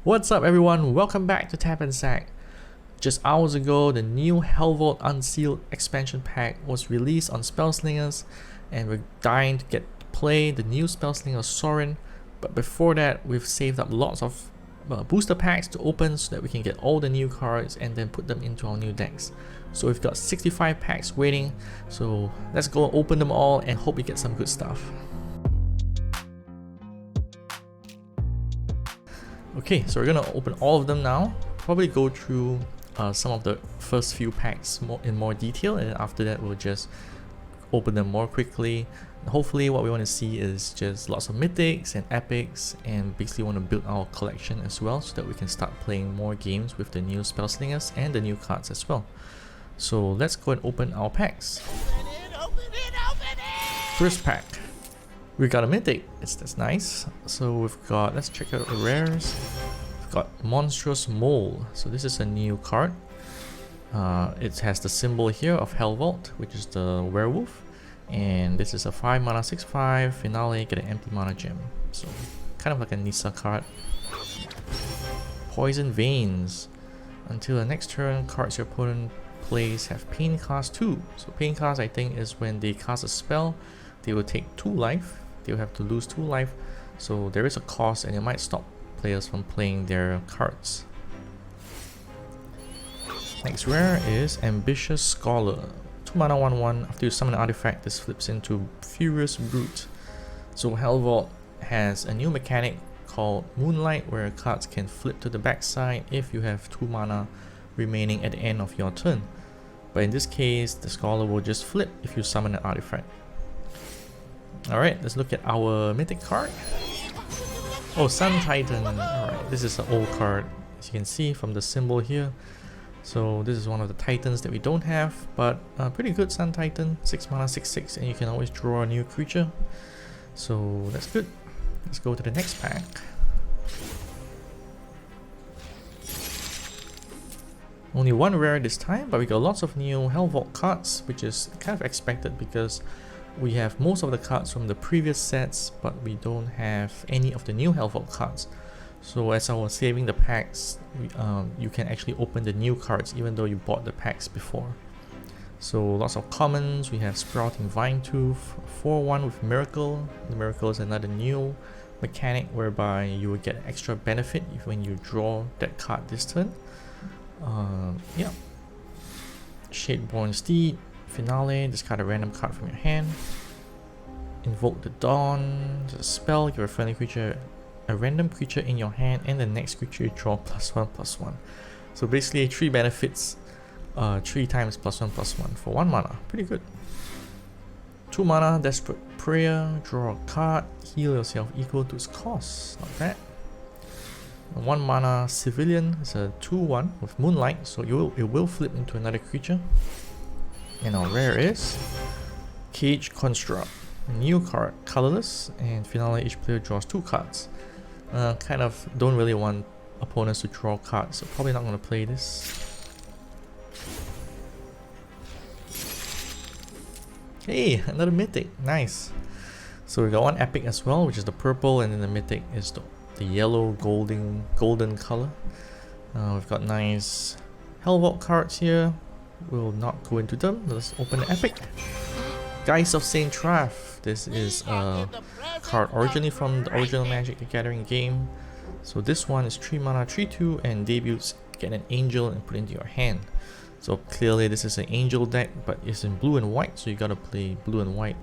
What's up everyone, welcome back to Tap Sac. Just hours ago, the new Helvault Unsealed expansion pack was released on Spellslingers, and we're dying to get to play the new Spellslinger Sorin. But before that, we've saved up lots of booster packs to open so that we can get all the new cards and then put them into our new decks. So we've got 65 packs waiting, so let's go open them all and hope we get some good stuff. Okay, so we're gonna open all of them now. Probably go through some of the first few packs in more detail, and then after that we'll just open them more quickly. Hopefully what we want to see is just lots of mythics and epics, and basically want to build our collection as well so that we can start playing more games with the new Spellslingers and the new cards as well. So let's go and open our packs. Open it! First pack. We got a mythic, that's nice. So we've got, let's check out the rares. We've got Monstrous Mole. So this is a new card. It has the symbol here of Helvault, which is the werewolf. And this is a 5 mana 6/5 finale, get an empty mana gem. So kind of like a Nissa card. Poison Veins. Until the next turn, cards your opponent plays have Pain Cost 2. So Pain Cost, I think, is when they cast a spell, they will take 2 life. They'll have to lose 2 life, so there is a cost and it might stop players from playing their cards. Next rare is Ambitious Scholar. 2 mana 1/1. After you summon an artifact, this flips into Furious Brute. So Helvault has a new mechanic called Moonlight, where cards can flip to the backside if you have 2 mana remaining at the end of your turn. But in this case, the Scholar will just flip if you summon an artifact. Alright, let's look at our mythic card. Oh, Sun Titan. Alright, this is an old card, as you can see from the symbol here. So this is one of the titans that we don't have, but pretty good Sun Titan. 6 mana 6/6, and you can always draw a new creature. So that's good. Let's go to the next pack. Only one rare this time, but we got lots of new Helvault cards, which is kind of expected because we have most of the cards from the previous sets, but we don't have any of the new Helvault cards. So as I was saving the packs, you can actually open the new cards even though you bought the packs before. So lots of commons. We have Sprouting Vinetooth, 4/1 with Miracle. The Miracle is another new mechanic whereby you will get extra benefit when you draw that card this turn. Yeah. Shadeborn Steed. Finale, discard a random card from your hand. Invoke the Dawn. It's a spell, give a friendly creature a random creature in your hand, and the next creature you draw +1/+1. So basically 3 benefits, 3 times +1/+1 for 1 mana. Pretty good. 2 mana Desperate Prayer, draw a card, heal yourself equal to its cost. Not bad. 1 mana Civilian is a 2/1 with Moonlight, so it will flip into another creature. And our rare is Cage Construct. A new card, colorless, and finale each player draws 2 cards. Kind of don't really want opponents to draw cards, so probably not going to play this. Hey, another mythic, nice. So we got 1 epic as well, which is the purple, and then the mythic is the yellow golden color. We've got nice Helvault cards here. We'll not go into them. Let's open the epic. Guise of Saint Traff. This is a card originally from the original Magic the Gathering game. So this one is 3 mana 3/2 and debuts, get an angel and put it into your hand. So clearly this is an angel deck, but it's in blue and white, so you gotta play blue and white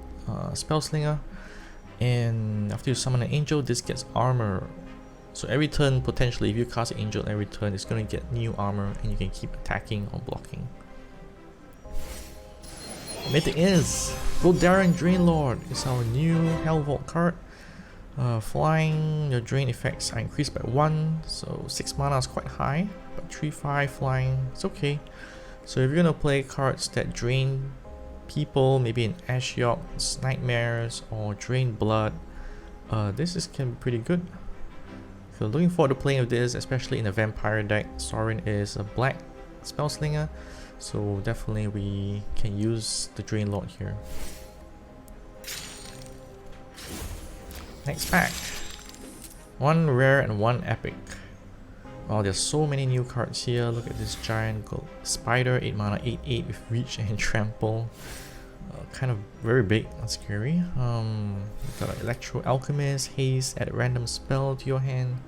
Spellslinger. And after you summon an angel, this gets armor. So every turn, potentially, if you cast an angel every turn, it's gonna get new armor and you can keep attacking or blocking. Mythic is Goldarren Drainlord. It's our new Helvault card. Flying, your drain effects are increased by 1, so 6 mana is quite high, but 3/5 flying, it's okay. So if you're gonna play cards that drain people, maybe in Ashiok's Nightmares or Drain Blood, this can be pretty good. So looking forward to playing with this, especially in a vampire deck. Sorin is a black Spellslinger, so definitely we can use the Drainlord here. Next pack. 1 rare and 1 epic. Wow, there's so many new cards here. Look at this giant gold spider, 8 mana, 8/8 with reach and trample. Kind of very big, not scary. We've got Electro Alchemist, haste, add a random spell to your hand.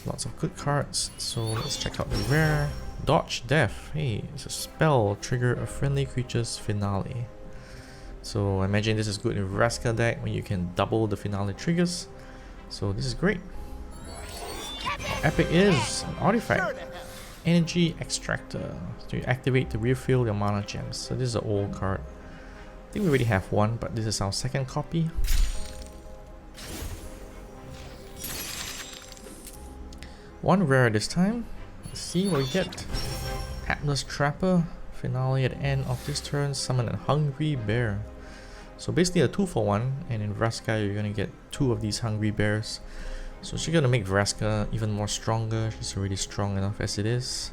Lots of good cards. So let's check out the rare. Dodge Death. Hey, it's a spell. Trigger a friendly creature's finale. So I imagine this is good in Vraska deck when you can double the finale triggers. So this is great. Epic is an artifact. Energy Extractor. So you activate to refill your mana gems. So this is an old card. I think we already have one, but this is our second copy. One rare this time. Let's see what we get. Hapless Trapper. Finale at the end of this turn. Summon a Hungry Bear. So basically a 2-for-1, and in Vraska you're gonna get 2 of these Hungry Bears. So she's gonna make Vraska even more stronger. She's already strong enough as it is.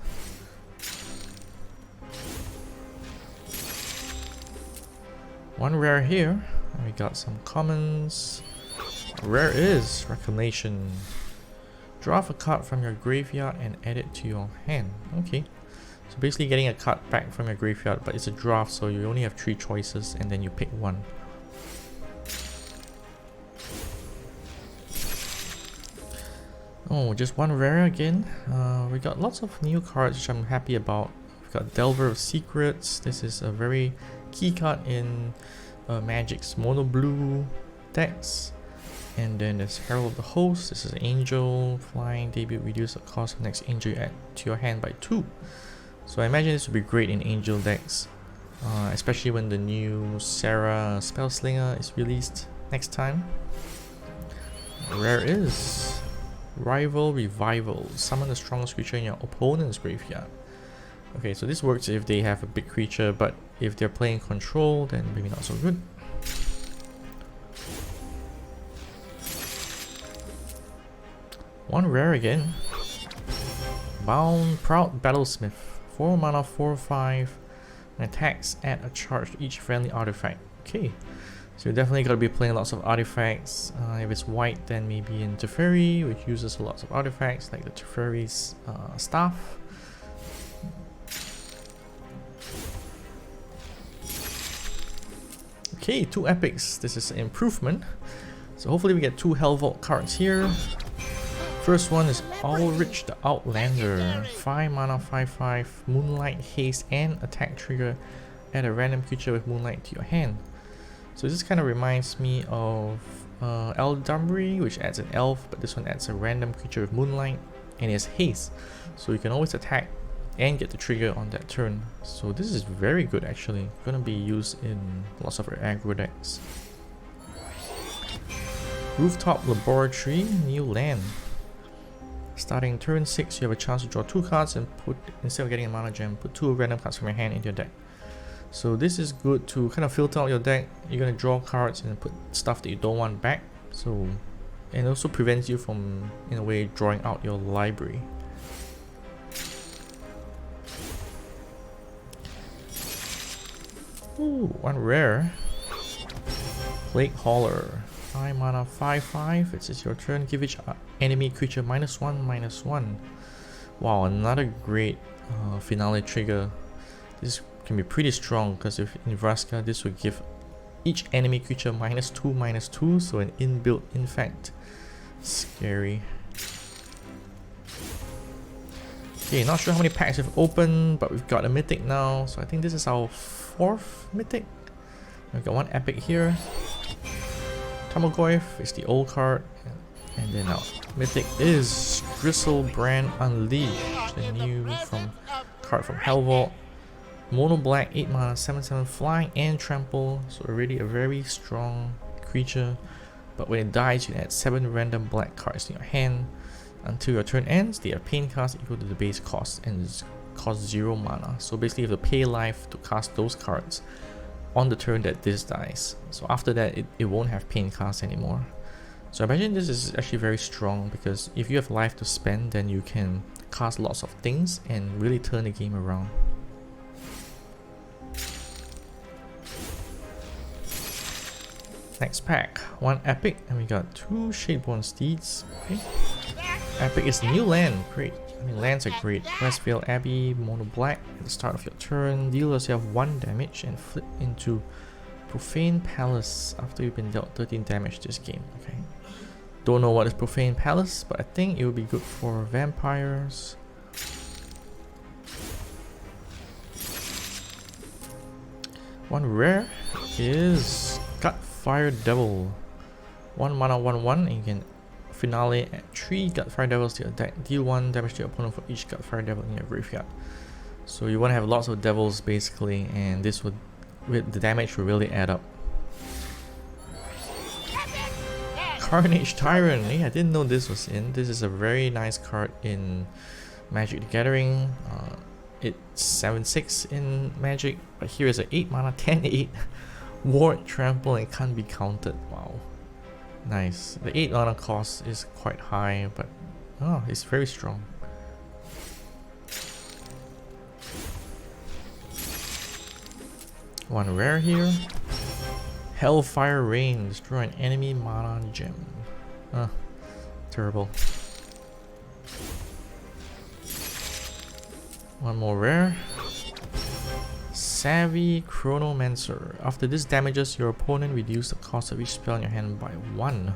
One rare here. And we got some commons. Rare is Reclamation. Draw a card from your graveyard and add it to your hand. Okay. So basically getting a card back from your graveyard, but it's a draft, so you only have 3 choices and then you pick one. Oh, just one rare again. We got lots of new cards which I'm happy about. We've got Delver of Secrets. This is a very key card in Magic's mono blue decks. And then there's Herald of the Host. This is Angel, flying, debut, reduce the cost of next angel you add to your hand by 2. So I imagine this would be great in Angel decks, especially when the new Sarah Spellslinger is released next time. Rare is Rival Revival. Summon the strongest creature in your opponent's graveyard. Okay, so this works if they have a big creature, but if they're playing control, then maybe not so good. One rare again. Bound Proud Battlesmith. 4 mana, 4/5. And attacks add a charge to each friendly artifact. Okay. So you're definitely gotta be playing lots of artifacts. If it's white, then maybe in Teferi, which uses lots of artifacts like the Teferi's staff. Okay, 2 epics. This is an improvement. So hopefully we get 2 Helvault cards here. First one is Ulrich the Outlander. 5 mana, 5/5, Moonlight, haste, and attack trigger. Add a random creature with Moonlight to your hand. So this kind of reminds me of Eldamri, which adds an elf, but this one adds a random creature with Moonlight, and it has haste. So you can always attack and get the trigger on that turn. So this is very good actually. Gonna be used in lots of aggro decks. Rooftop Laboratory, new land. Starting turn 6, you have a chance to draw 2 cards and put, instead of getting a mana gem, put 2 random cards from your hand into your deck. So this is good to kind of filter out your deck. You're gonna draw cards and put stuff that you don't want back. So, and also prevents you from, in a way, drawing out your library. Ooh, one rare. Plague Hauler. 5 mana, 5/5. It's your turn. Give each enemy creature -1/-1. Wow, another great finale trigger. This can be pretty strong because if in Vraska, this would give each enemy creature -2/-2, so an inbuilt infect. Scary. Okay, not sure how many packs we've opened, but we've got a mythic now, so I think this is our 4th mythic. We've got one epic here. Tamogoyf is the old card, and then our mythic is Gristlebrand Unleashed, the new card from Helvault. Mono black, 8 mana, 7/7, flying and trample, so already a very strong creature. But when it dies, you add 7 random black cards to your hand. Until your turn ends, they are pain cost equal to the base cost and cost 0 mana. So basically you have to pay life to cast those cards on the turn that this dies. So after that, it won't have pain cast anymore. So I imagine this is actually very strong because if you have life to spend, then you can cast lots of things and really turn the game around. Next pack, 1 epic, and we got 2 Shadeborn Steeds. Okay. Epic is new land. Great. I mean, lands are great. Westfield Abbey, mono black. At the start of your turn, deal yourself 1 damage and flip into Profane Palace after you've been dealt 13 damage this game. Okay. Don't know what is Profane Palace, but I think it would be good for vampires. One rare is Gutfire Devil. 1 mana 1/1, and you can finale at 3 Gutfire Devils to your deck. Deal 1 damage to your opponent for each Gutfire Devil in your graveyard. So you want to have lots of devils basically, and this would, the damage will really add up. Carnage Tyrant. Hey, I didn't know this was in. This is a very nice card in Magic the Gathering. It's 7/6 in Magic, but here is an 8 mana 10/8 Ward, Trample, and can't be counted. Wow. Nice. The 8 mana cost is quite high, but oh, it's very strong. One rare here. Hellfire Rain. Destroy an enemy mana gem. Terrible. One more rare. Savvy Chronomancer. After this damages your opponent, reduce the cost of each spell in your hand by 1.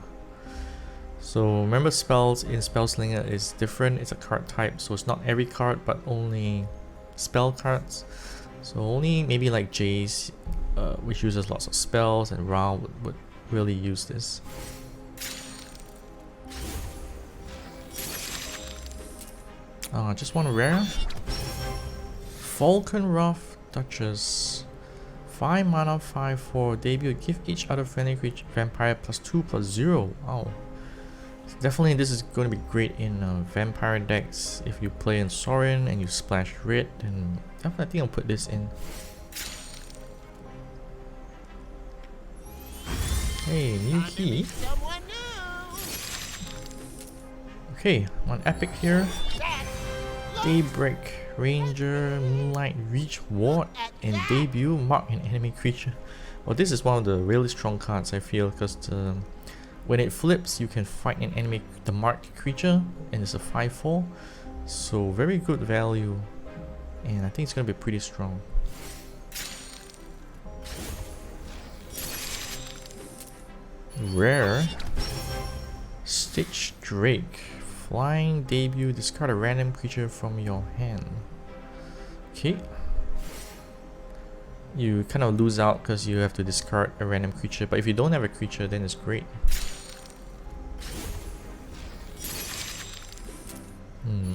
So remember, spells in Spellslinger is different. It's a card type, so it's not every card, but only spell cards. So only maybe like Jace, which uses lots of spells, and Ra would really use this. Just one rare. Falconruff Duchess. 5 mana 5/4 debut. Give each other friendly creature vampire +2/+0. Wow. Definitely this is going to be great in vampire decks. If you play in Sorin and you splash red, then definitely I think I'll put this in. Hey, new key. Okay, one epic here. Daybreak Ranger, Moonlight Reach Ward, and debut mark an enemy creature. Well, this is one of the really strong cards I feel, because when it flips, you can fight an enemy, the marked creature, and it's a 5/4. So very good value, and I think it's gonna be pretty strong. Rare. Stitch Drake. Flying debut, discard a random creature from your hand. Okay. You kind of lose out because you have to discard a random creature, but if you don't have a creature, then it's great.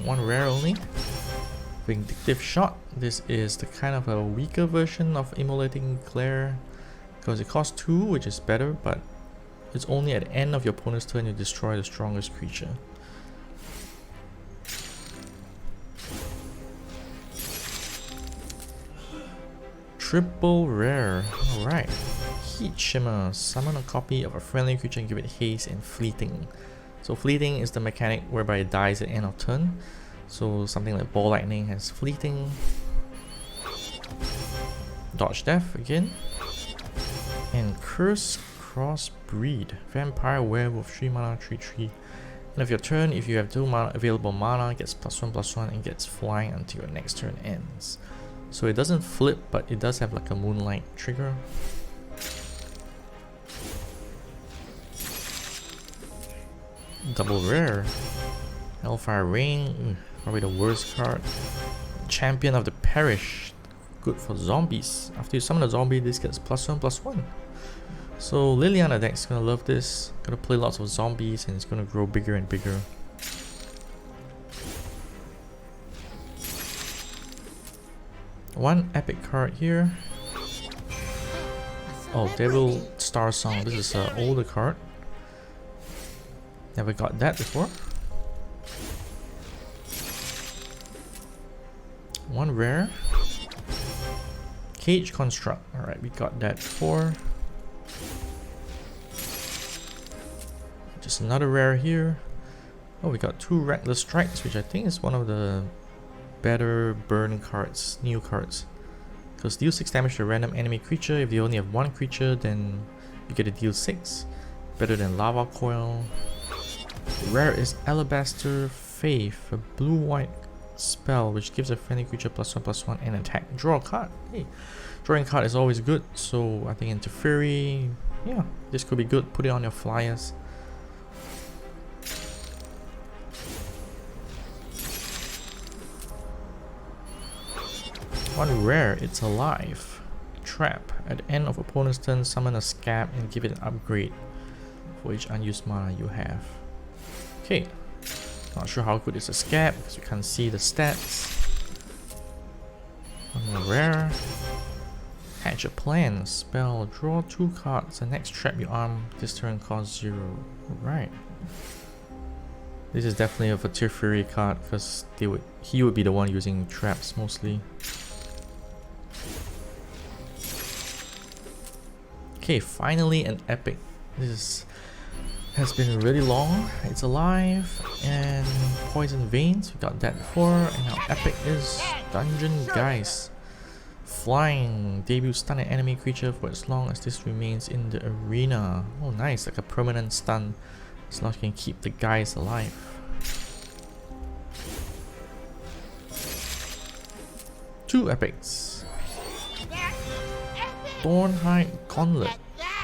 One rare only. Vindictive Shot. This is the kind of a weaker version of Immolating Glare, because it costs 2, which is better, but it's only at the end of your opponent's turn you destroy the strongest creature. Triple rare. Alright. Heat Shimmer. Summon a copy of a friendly creature and give it haste and fleeting. So fleeting is the mechanic whereby it dies at the end of turn. So something like Ball Lightning has fleeting. Dodge Death again. And Curse Crossbreed. Vampire Werewolf 3 mana 3/3. End of your turn, if you have 2 mana available mana, it gets +1/+1 and gets flying until your next turn ends. So it doesn't flip, but it does have like a Moonlight trigger. Double rare. Hellfire Rain, probably the worst card. Champion of the Parish, good for zombies. After you summon a zombie, this gets +1/+1. So Liliana deck's gonna love this. Gonna play lots of zombies and it's gonna grow bigger and bigger. One epic card here. Oh, Devil Star Song. This is an older card. Never got that before. One rare. Cage Construct. Alright, we got that before. Just another rare here. Oh, we got 2 Reckless Strikes, which I think is one of the better burn cards, new cards. Because deal 6 damage to a random enemy creature. If you only have 1 creature, then you get to deal 6. Better than Lava Coil. Rare is Alabaster Faith, a blue-white spell which gives a friendly creature +1/+1 and attack. Draw a card. Hey, drawing card is always good, so I think into Fury, yeah, this could be good. Put it on your flyers. One rare, it's alive. Trap. At the end of opponent's turn, summon a scab and give it an upgrade for each unused mana you have. Okay. Not sure how good is a scab because you can't see the stats. One more rare. Hatch a plan. Spell. Draw 2 cards. The next trap you arm this turn costs 0. Alright. This is definitely a Tier Fury card because he would be the one using traps mostly. Okay, finally an epic. This has been really long. It's alive and Poison Veins. We got that before, and now epic is Dungeon Geist. Flying. Debut stun an enemy creature for as long as this remains in the arena. Oh nice, like a permanent stun. As long as you can keep the guys alive. Two epics. Thornhide Gauntlet.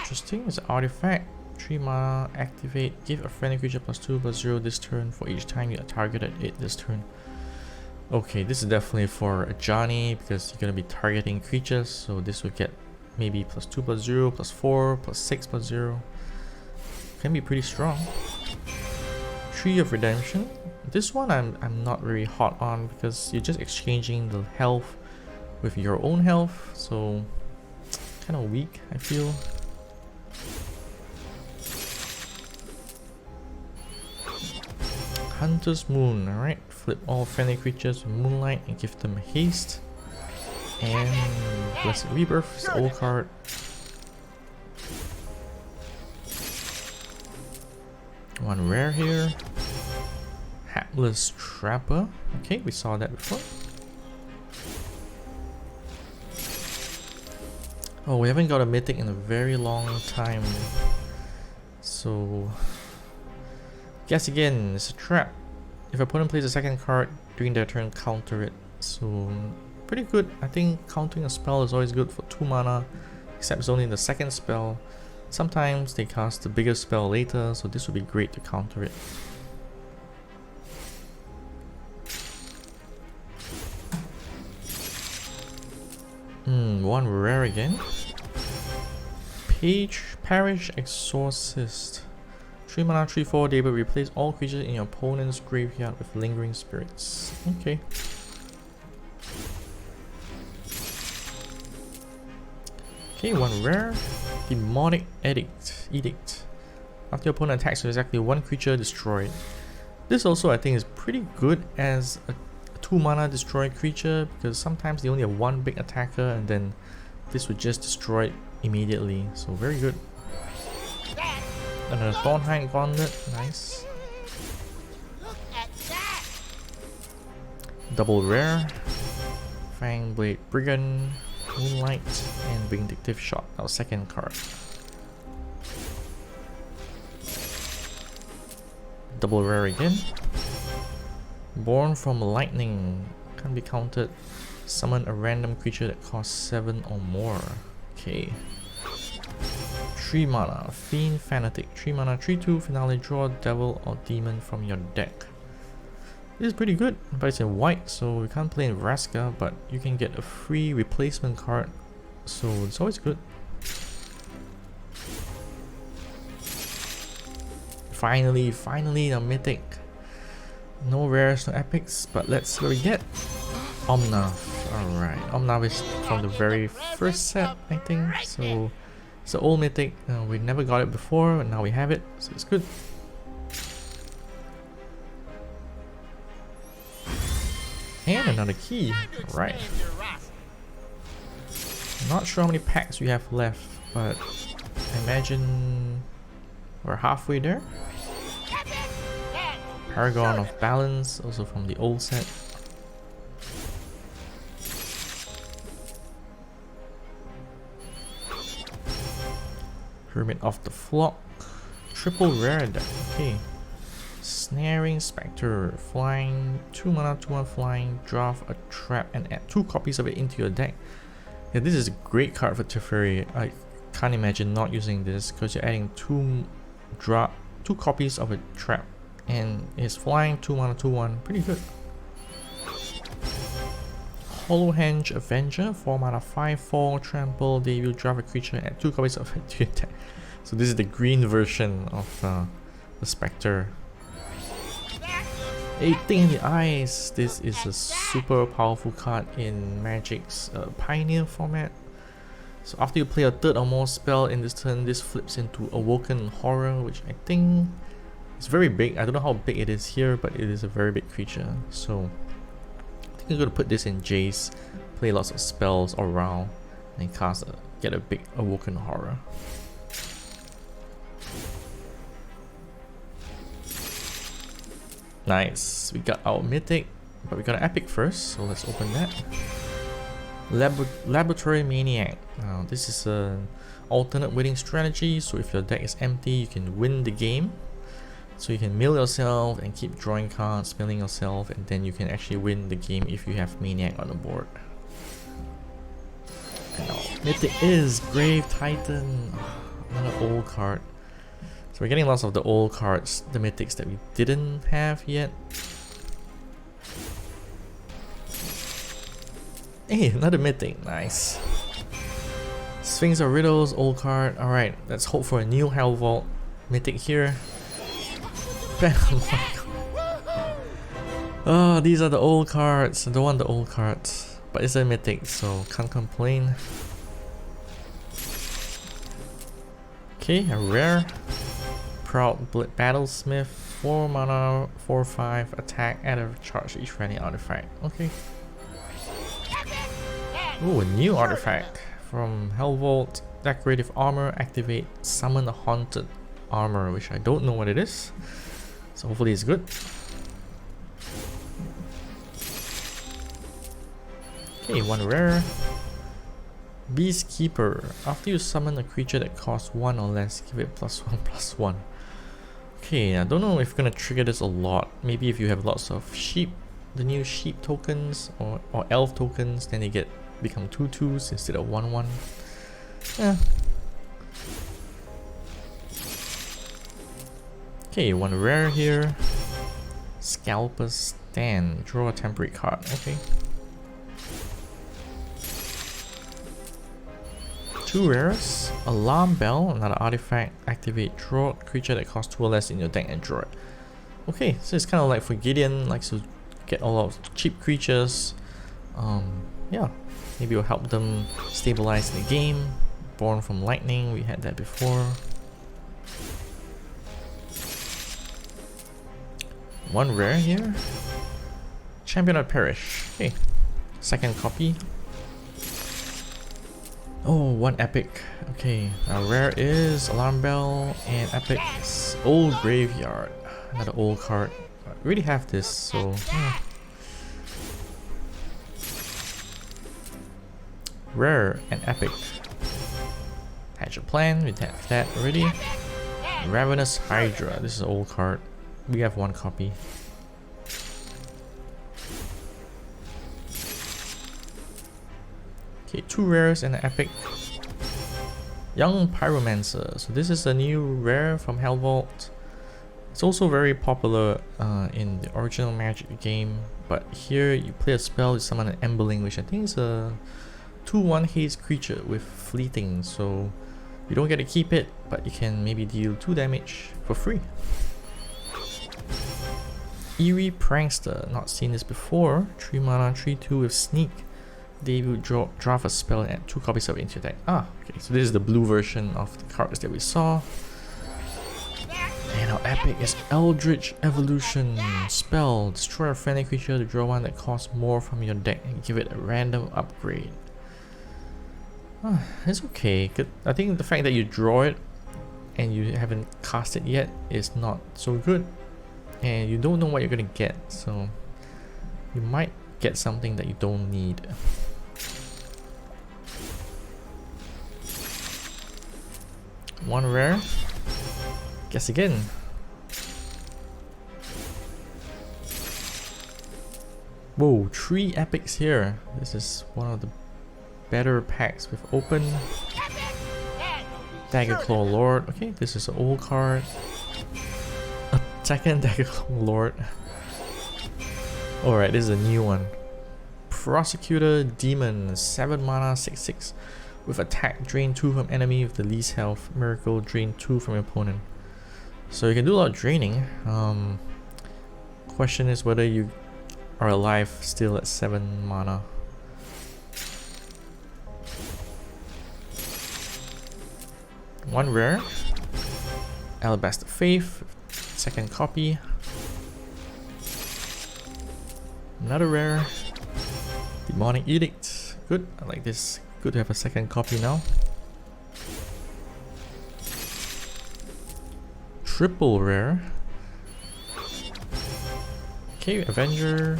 Interesting. It's an artifact. 3 mana. Activate. Give a friendly creature +2/+0 this turn for each time you targeted it this turn. Okay, this is definitely for a Johnny because you're gonna be targeting creatures. So this will get maybe +2/+0, +4, +6/+0. Can be pretty strong. Tree of Redemption. This one I'm not very hot on because you're just exchanging the health with your own health. So kind of weak, I feel. Hunter's Moon. Alright, flip all friendly creatures with Moonlight and give them haste. And Blessed Rebirth is the old card. One rare here. Hapless Trapper. Okay, we saw that before. Oh, we haven't got a mythic in a very long time. So guess again, it's a trap. If opponent plays a second card during their turn, counter it. So pretty good. I think countering a spell is always good for 2 mana, except it's only the second spell. Sometimes they cast the bigger spell later, so this would be great to counter it. One rare again. Parish Exorcist. 3 mana, 3/4, they will replace all creatures in your opponent's graveyard with Lingering Spirits. Okay. Okay, one rare. Demonic Edict. After your opponent attacks with exactly 1 creature, destroyed. This also I think is pretty good as a 2 mana destroy creature because sometimes they only have 1 big attacker and then this would just destroy it immediately. So very good. Another Thornhide Gauntlet, nice. Double rare. Fangblade Brigand, Moonlight, and Vindictive Shot, our second card. Double rare again. Born from Lightning, can be counted. Summon a random creature that costs 7 or more. Okay. 3 mana, Fiend Fanatic. 3 mana, 3/2, finale, draw devil or demon from your deck. This is pretty good, but it's in white, so we can't play in Vraska, but you can get a free replacement card, so it's always good. Finally, a mythic. No rares, no epics, but let's see what we get. Omnath. Alright, Omnath is from the very first set, I think, so it's an old mythic. We never got it before, and now we have it, so it's good. And another key. Right. Not sure how many packs we have left, but I imagine we're halfway there. Paragon of Balance, also from the old set. Hermit of the Flock. Triple rare deck. Okay. Snaring Spectre, flying, 2 mana, 2/1 flying, draft a trap and add 2 copies of it into your deck. Yeah, this is a great card for Teferi. I can't imagine not using this because you're adding 2 copies of a trap and it's flying, 2 mana, 2/1, pretty good. Hollowhenge Avenger, 4 mana, 5/4, trample, debut, draft a creature, add 2 copies of it to your deck. So this is the green version of the Spectre. 18 in the Eyes. This is a super powerful card in Magic's Pioneer format. So after you play a 3rd or more spell in this turn, this flips into Awoken Horror, which I think is very big. I don't know how big it is here, but it is a very big creature. So I think I'm going to put this in Jace, play lots of spells around, and get a big Awoken Horror. Nice, we got our Mythic, but we got an Epic first, so let's open that. Laboratory Maniac. Now this is an alternate winning strategy, so if your deck is empty, you can win the game. So you can mill yourself and keep drawing cards, milling yourself, and then you can actually win the game if you have Maniac on the board. And our Mythic is Grave Titan, another old card. So we're getting lots of the old cards, the Mythics that we didn't have yet. Hey, another Mythic, nice. Sphinx of Riddles, old card. Alright, let's hope for a new Helvault Mythic here. Oh, these are the old cards. I don't want the old cards, but it's a Mythic, so can't complain. Okay, a rare. Proud Battlesmith, 4 mana, 4/5, attack, add a charge to each friendly artifact. Okay. Ooh, a new artifact from Helvault. Decorative Armor, activate, summon a Haunted Armor, which I don't know what it is. So hopefully it's good. Okay, 1 rare. Beastkeeper. After you summon a creature that costs 1 or less, give it +1/+1. Okay, I don't know if we're gonna trigger this a lot. Maybe if you have lots of sheep, the new sheep tokens or elf tokens, then they become 2/2s instead of 1/1. Yeah. Okay, 1 rare here. Scalper's Stand. Draw a temporary card. Okay. 2 rares. Alarm Bell, another artifact. Activate, draw a creature that costs 2 or less in your deck and draw it. Okay, so it's kind of like for Gideon, likes to get a lot of cheap creatures. Yeah, maybe it'll help them stabilize the game. Born from Lightning, we had that before. 1 rare here. Champion of Perish. Okay, 2nd copy. Oh, 1 epic. Okay, our rare is Alarm Bell, and epic's Old Graveyard. Another old card. We already have this, so rare and epic. Hatch a Plan, we have that already. Ravenous Hydra, this is an old card. We have 1 copy. Okay, 2 rares and an epic. Young Pyromancer. So this is a new rare from Helvault. It's also very popular in the original Magic game, but here you play a spell, you summon an Emberling, which I think is a 2/1 haste creature with fleeting, so you don't get to keep it, but you can maybe deal 2 damage for free. Eerie Prankster, not seen this before. 3 mana, 3/2 with Sneak. Debut, draft a spell and add 2 copies of it into your deck. Ah, okay, so this is the blue version of the cards that we saw. And our epic is Eldritch Evolution. Spell, destroy a friendly creature to draw 1 that costs more from your deck and give it a random upgrade. It's okay. I think the fact that you draw it and you haven't cast it yet is not so good. And you don't know what you're gonna get, so you might get something that you don't need. One rare. Guess again. Whoa, 3 epics here. This is one of the better packs we've opened. Daggerclaw Lord. Okay, this is an old card. A second Daggerclaw Lord. Alright, this is a new one. Prosecutor Demon, 7 mana, 6/6. With attack, drain 2 from enemy with the least health. Miracle, drain 2 from opponent. So you can do a lot of draining. Question is whether you are alive still at 7 mana. One rare. Alabaster Faith, second copy. Another rare. Demonic Edict. Good, I like this. Good to have a second copy now. Triple rare. Okay, Avenger,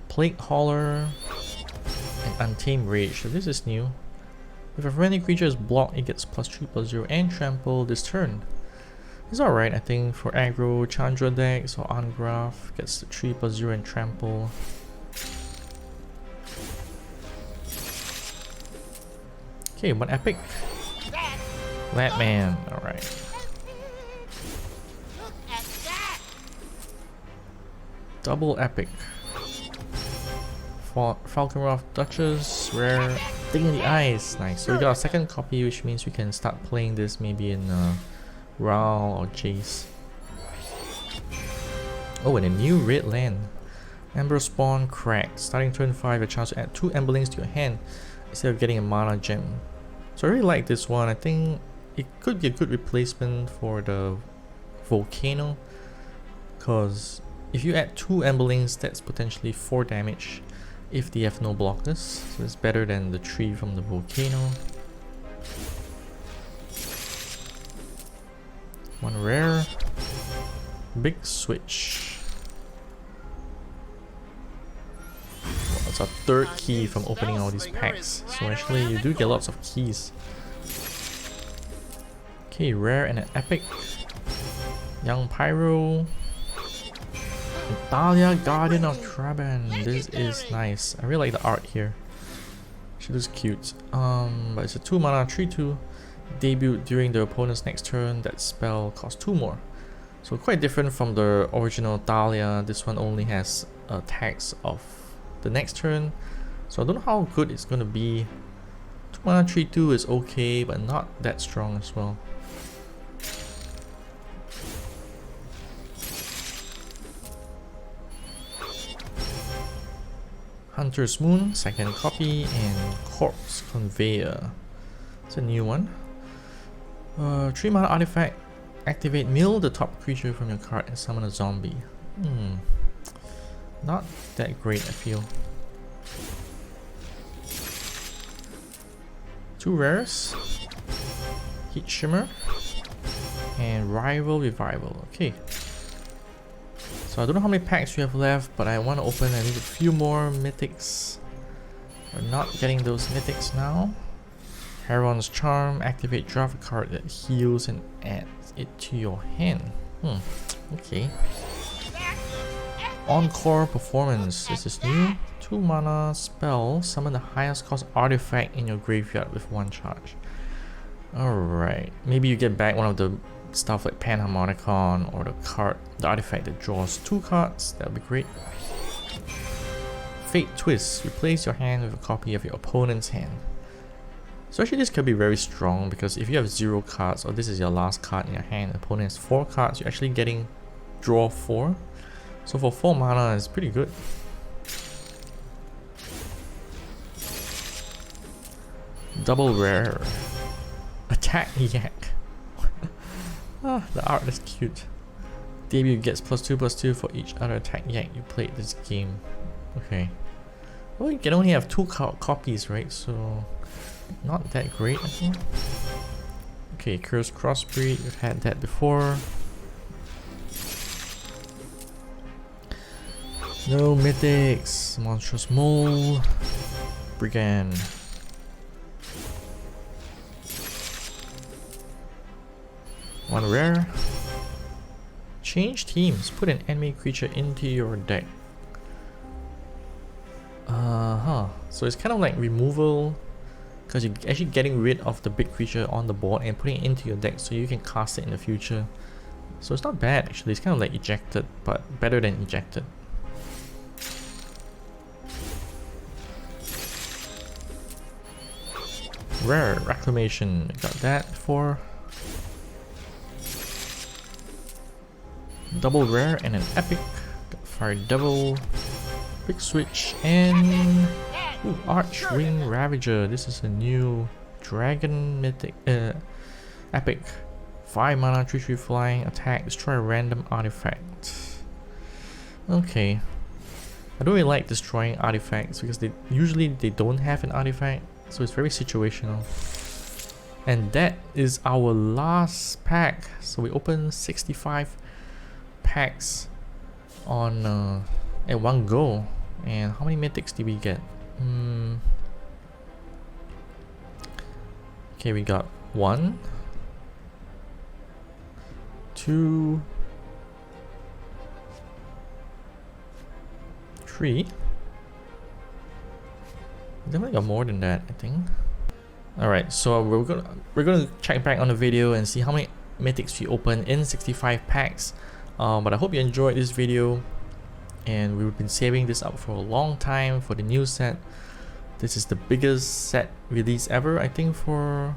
Plague Hauler, and Untamed Rage. So this is new. If a friendly creature is blocked, it gets +3/+0 and trample this turn. It's alright, I think, for aggro, Chandra decks or Ungraph. Gets 3/+0 and trample. Okay, one epic. Batman, alright. Double epic. Falconroth Duchess, rare. Thing in the Eyes, nice. So we got a second copy, which means we can start playing this maybe in Ral or Jace. Oh, and a new red land. Ember Spawn Crack. Starting turn 5, a chance to add 2 Emberlings to your hand instead of getting a mana gem. So I really like this one. I think it could be a good replacement for the Volcano, because if you add 2 Emberlings, that's potentially 4 damage if they have no blockers. So it's better than the 3 from the Volcano. One rare. Big switch. Well, that's our 3rd key from opening all these packs. So actually you do get lots of keys. Okay, rare and an epic. Young Pyro. Thalia, Guardian of Traban. This is nice. I really like the art here. She looks cute. But it's a 2 mana 3/2. Debut during the opponent's next turn. That spell costs 2 more. So quite different from the original Thalia. This one only has attacks of the next turn. So I don't know how good it's gonna be. 2 mana 3/2 is okay, but not that strong as well. Hunter's Moon, second copy, and Corpse Conveyor. It's a new one. 3 mana artifact. Activate mill the top creature from your card and summon a zombie. Not that great, I feel. 2 rares. Heat Shimmer. And Rival Revival. Okay. So I don't know how many packs we have left, but I want to open at least a few more Mythics. We're not getting those Mythics now. Heron's Charm. Activate, draft a card that heals and adds it to your hand. Okay. Encore Performance. This is new. 2 mana spell. Summon the highest cost artifact in your graveyard with 1 charge. Alright. Maybe you get back one of the stuff like Panharmonicon or the artifact that draws 2 cards. That would be great. Fate Twist. Replace your hand with a copy of your opponent's hand. So actually this could be very strong, because if you have 0 cards or this is your last card in your hand, the opponent has 4 cards, you're actually getting draw 4. So for 4 mana it's pretty good. Double rare. Attack Yak. The art is cute. Debut gets +2/+2 for each other attack yak you played this game. Okay. Well, you can only have 2 copies, right? So not that great, I think. Okay, Curse Crossbreed, we've had that before. No Mythics. Monstrous Mole. Brigand. One rare. Change teams. Put an enemy creature into your deck. So it's kind of like removal, because you're actually getting rid of the big creature on the board and putting it into your deck so you can cast it in the future. So it's not bad actually, it's kind of like ejected, but better than ejected. Rare Reclamation, got that before. Double rare and an epic. Got Fire Devil, big switch, and Archwing Ravager. This is a new dragon mythic epic. 5 mana, 3/3 flying, attack, destroy a random artifact. Okay. I don't really like destroying artifacts because they usually don't have an artifact, so it's very situational. And that is our last pack. So we opened 65 packs on at one go. And how many mythics did we get? Okay, we got 1, 2, 3. Definitely got more than that, I think. Alright, so we're gonna check back on the video and see how many mythics we opened in 65 packs. But I hope you enjoyed this video, and we've been saving this up for a long time for the new set. This is the biggest set release ever, I think, for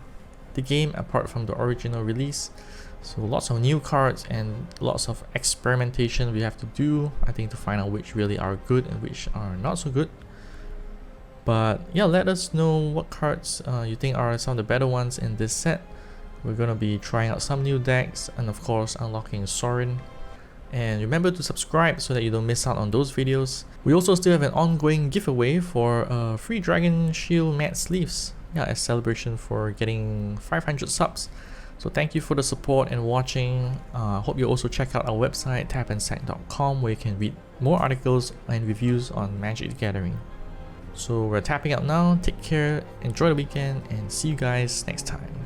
the game, apart from the original release. So lots of new cards and lots of experimentation we have to do, I think, to find out which really are good and which are not so good. But yeah, let us know what cards you think are some of the better ones in this set. We're gonna be trying out some new decks and of course unlocking Sorin. And remember to subscribe so that you don't miss out on those videos. We also still have an ongoing giveaway for free Dragon Shield matte sleeves. Yeah, as celebration for getting 500 subs. So thank you for the support and watching. Hope you also check out our website tapandsac.com, where you can read more articles and reviews on Magic the Gathering. So we're tapping out now. Take care, enjoy the weekend, and see you guys next time.